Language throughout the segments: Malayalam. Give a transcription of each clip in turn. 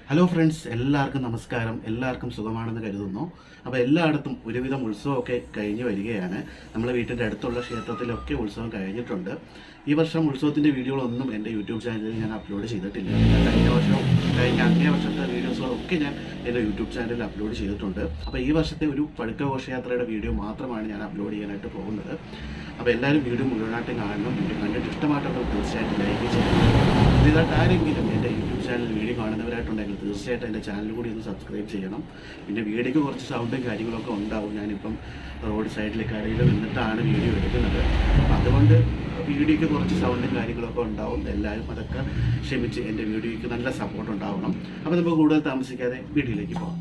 ഹലോ ഫ്രണ്ട്സ്, എല്ലാവർക്കും നമസ്കാരം. എല്ലാവർക്കും സുഖമാണെന്ന് കരുതുന്നു. അപ്പോൾ എല്ലായിടത്തും ഒരുവിധം ഉത്സവമൊക്കെ കഴിഞ്ഞ് വരികയാണ്. നമ്മളെ വീട്ടിൻ്റെ അടുത്തുള്ള ക്ഷേത്രത്തിലൊക്കെ ഉത്സവം കഴിഞ്ഞിട്ടുണ്ട്. ഈ വർഷം ഉത്സവത്തിൻ്റെ വീഡിയോകളൊന്നും എൻ്റെ യൂട്യൂബ് ചാനലിൽ ഞാൻ അപ്ലോഡ് ചെയ്തിട്ടില്ല. കഴിഞ്ഞ വർഷവും അങ്ങേ വർഷത്തെ വീഡിയോസുകളൊക്കെ ഞാൻ എൻ്റെ യൂട്യൂബ് ചാനലിൽ അപ്ലോഡ് ചെയ്തിട്ടുണ്ട്. അപ്പോൾ ഈ വർഷത്തെ ഒരു പഴുക്ക ഘോഷയാത്രയുടെ വീഡിയോ മാത്രമാണ് ഞാൻ അപ്ലോഡ് ചെയ്യാനായിട്ട് പോകുന്നത്. അപ്പോൾ എല്ലാവരും വീഡിയോ മുഴുവനായിട്ട് കാണണം. വീഡിയോ കണ്ടിട്ട് ഇഷ്ടമായിട്ടുള്ളത് തീർച്ചയായിട്ടും ലൈക്ക് ചെയ്യണം. ഇതായിട്ട് ആരെങ്കിലും എൻ്റെ യൂട്യൂബ് ചാനൽ വീഡിയോ കാണുന്നവരായിട്ടുണ്ടെങ്കിൽ തീർച്ചയായിട്ടും എൻ്റെ ചാനൽ കൂടി ഒന്ന് സബ്സ്ക്രൈബ് ചെയ്യണം. പിന്നെ വീഡിയോയ്ക്ക് കുറച്ച് സൗണ്ടും കാര്യങ്ങളൊക്കെ ഉണ്ടാവും. ഞാനിപ്പം റോഡ് സൈഡിൽ കരയിൽ നിന്നിട്ടാണ് വീഡിയോ എടുക്കുന്നത്. അപ്പം അതുകൊണ്ട് വീഡിയോയ്ക്ക് കുറച്ച് സൗണ്ടും കാര്യങ്ങളൊക്കെ ഉണ്ടാവും. എല്ലാവരും അതൊക്കെ ക്ഷമിച്ച് എൻ്റെ വീഡിയോയ്ക്ക് നല്ല സപ്പോർട്ട് ഉണ്ടാവണം. അപ്പോൾ നമുക്ക് കൂടുതൽ താമസിക്കാതെ വീഡിയോയിലേക്ക് പോകാം.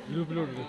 ഗ്രൂപ്പിലോട്ട്